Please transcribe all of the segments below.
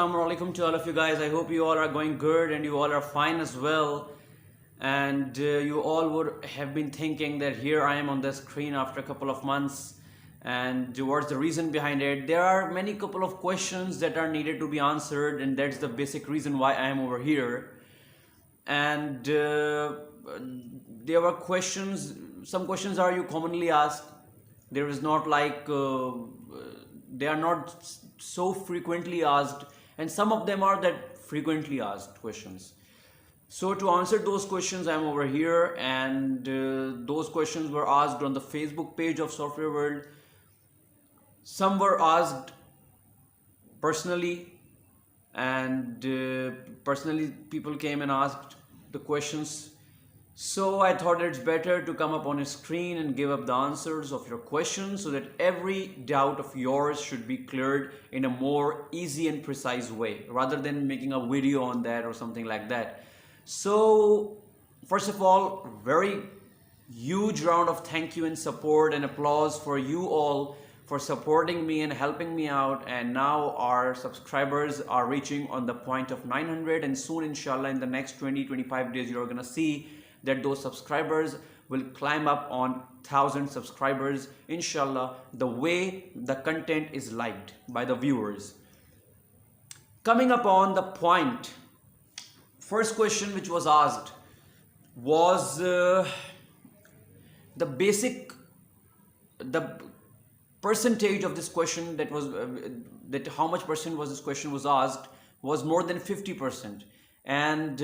assalamu alaikum to all of you guys. I hope you all are going good and you all are fine as well. And you all would have been thinking that here I am on the screen after a couple of months, and what's the reason behind it. There are many couple of questions that are needed to be answered, and that's the basic reason why I am over here. And there were questions, some questions are you commonly asked. There is not like they are not so frequently asked, and some of them are that frequently asked questions. So to answer those questions, I'm over here, and those questions were asked on the Facebook page of Software World. Some were asked personally, and personally people came and asked the questions. So I thought it's better to come up on a screen and give up the answers of your questions so that every doubt of yours should be cleared in a more easy and precise way, rather than making a video on that or something like that. So first of all, very huge round of thank you and support and applause for you all for supporting me and helping me out. And now our subscribers are reaching on the point of 900, and soon inshallah in the next 20-25 days you're gonna see that those subscribers will climb up on 1,000 subscribers inshallah, the way the content is liked by the viewers. Coming up on the point, first question which was asked was the percentage of this question that was that how much percent was this question was asked was more than 50%, and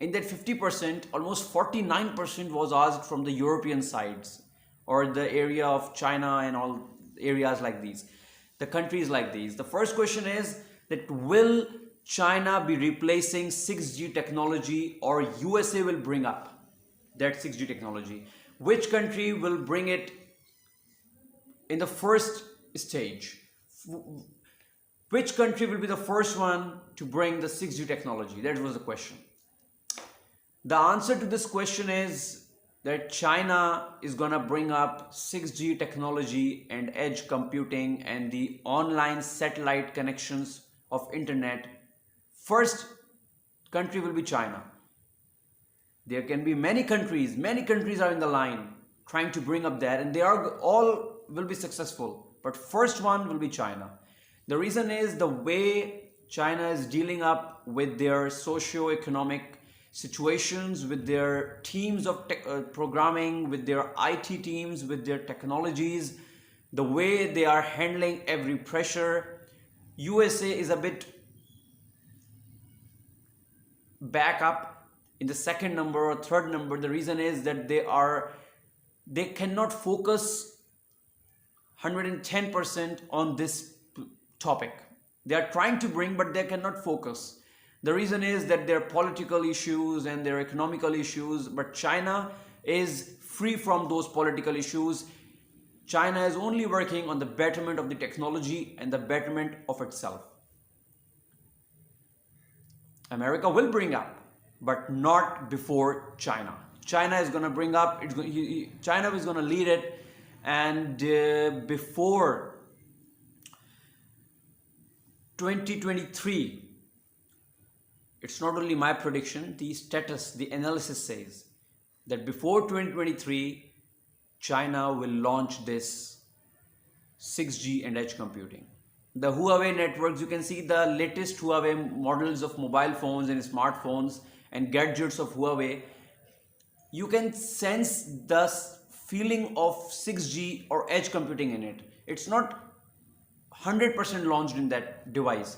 in that 50%, almost 49% was asked from the European sides, or the area of China and all areas like these, the countries like these. The first question is that will China be replacing 6G technology, or USA will bring up that 6G technology? Which country will bring it in the first stage? Which country will be the first one to bring the 6G technology? That was the question. The answer to this question is that China is gonna bring up 6G technology and edge computing and the online satellite connections of internet. First country will be China. There can be many countries are in the line trying to bring up that, and they are all will be successful, but first one will be China. The reason is the way China is dealing up with their socio-economic situations, with their teams of programming, with their IT teams, with their technologies, the way they are handling every pressure. USA is a bit back up in the second number or third number. The reason is that they cannot focus 110% on this topic. They are trying to bring, but they cannot focus. The reason is that there are political issues and there are economical issues, but China is free from those political issues. China is only working on the betterment of the technology and the betterment of itself. America will bring up, but not before China. China is going to bring up, China is going to lead it, and before 2023, it's not only my prediction, the analysis says that before 2023, China will launch this 6G and edge computing. The Huawei networks, you can see the latest Huawei models of mobile phones and smartphones and gadgets of Huawei. You can sense the feeling of 6G or edge computing in it. It's not 100% launched in that device,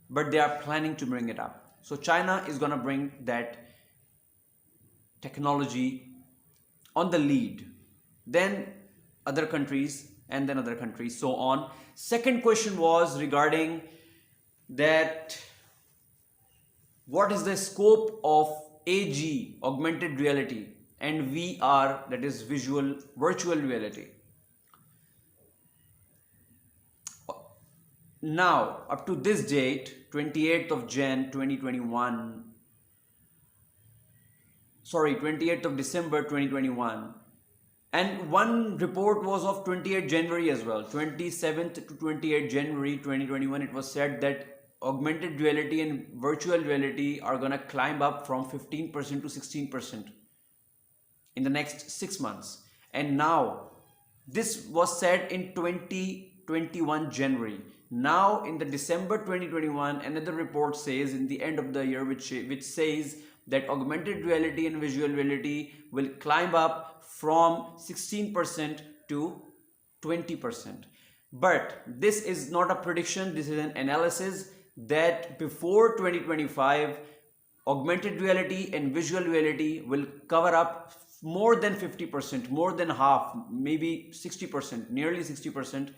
but they are planning to bring it up. So China is going to bring that technology on the lead, then other countries, and then other countries, so on. Second question was regarding that what is the scope of AG, augmented reality, and VR, that is virtual reality. Now, up to this date, 28th of December 2021, And one report was of 28th January as well, 27th to 28th January 2021. It was said that augmented reality and virtual reality are gonna climb up from 15% to 16% in the next 6 months. And now, this was said in 2021 January. Now, in the December 2021, another report says in the end of the year, which says that augmented reality and visual reality will climb up from 16% to 20%. But this is not a prediction, this is an analysis that before 2025, augmented reality and visual reality will cover up more than 50%, more than half, maybe 60%, nearly 60%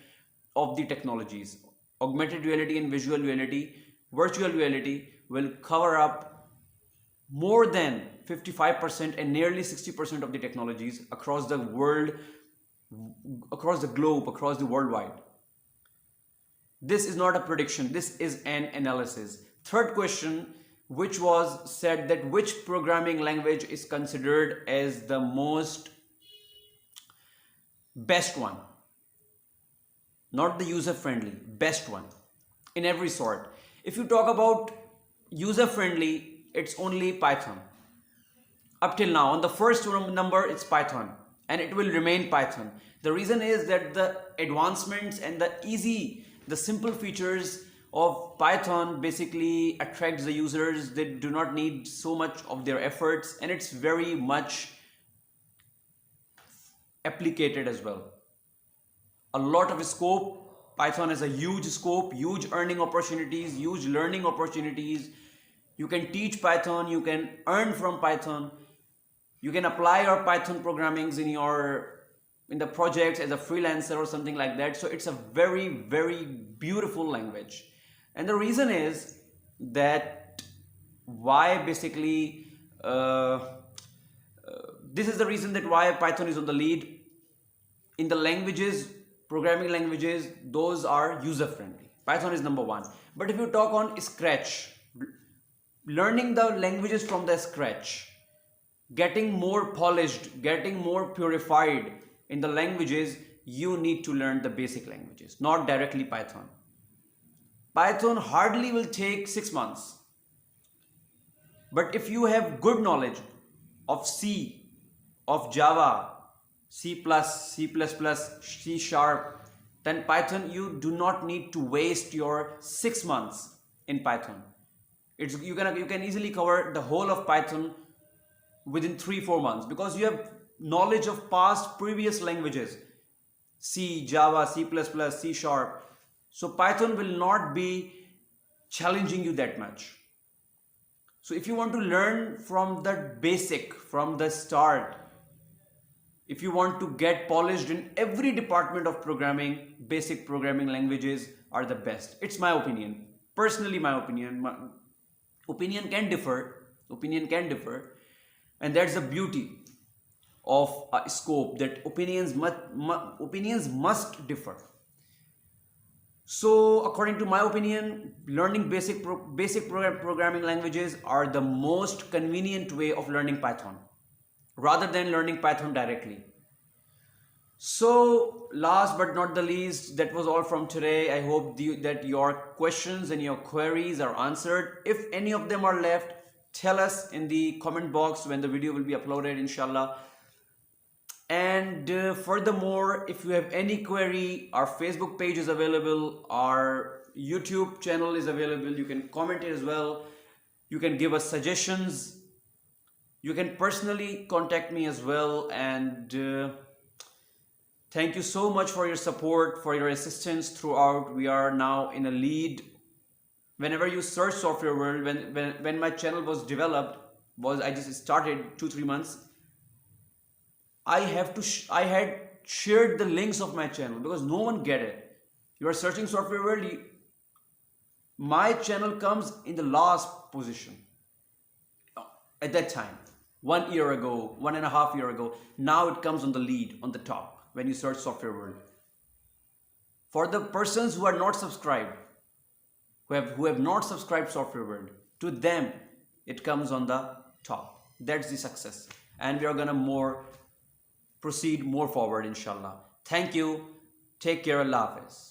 of the technologies. Augmented reality and visual reality, virtual reality will cover up more than 55% and nearly 60% of the technologies across the world, across the globe, across the worldwide. This is not a prediction, this is an analysis. Third question, which was said that which programming language is considered as the most best one, not the user friendly, best one in every sort. If you talk about user friendly, it's only Python. Up till now, on the first number, it's Python, and it will remain Python. The reason is that the advancements and the simple features of Python basically attracts the users. They do not need so much of their efforts, and it's very much applicated as well. A lot of scope. Python has a huge scope, huge earning opportunities, huge learning opportunities. You can teach Python, you can earn from Python, you can apply your Python programmings in the projects as a freelancer or something like that. So it's a very, very beautiful language. And the reason is that why basically this is the reason that why Python is on the lead. In the languages, programming languages, those are user friendly. Python is number one. But if you talk on Scratch, learning the languages from the Scratch, getting more polished, getting more purified in the languages, you need to learn the basic languages, not directly Python. Python hardly will take 6 months. But if you have good knowledge of C, of Java, C++, C++, C#, then Python, you do not need to waste your 6 months in Python. You can easily cover the whole of Python within 3-4 months because you have knowledge of previous languages, C, Java, C++, C#. So Python will not be challenging you that much. So if you want to learn from the basic, from the start, if you want to get polished in every department of programming, basic programming languages are the best. It's my opinion. Personally, my opinion. Opinion can differ. And that's the beauty of a scope, that opinions must differ. So according to my opinion, learning basic programming languages are the most convenient way of learning Python rather than learning Python directly. So last but not the least, that was all from today. I hope that your questions and your queries are answered. If any of them are left, tell us in the comment box when the video will be uploaded, inshallah. And furthermore, if you have any query, our Facebook page is available, our YouTube channel is available. You can comment it as well. You can give us suggestions. You can personally contact me as well. And thank you so much for your support, for your assistance throughout. We are now in a lead. Whenever you search Software World, when my channel was developed, I just started 2-3 months. I had shared the links of my channel because no one get it. You are searching Software World, my channel comes in the last position at that time. 1 year ago, 1.5 years ago, now it comes on the lead, on the top when you search Software World. For the persons who are not subscribed, who have not subscribed Software World, to them it comes on the top. That's the success, and we are gonna more proceed more forward, inshallah. Thank you. Take care. Allah Hafiz.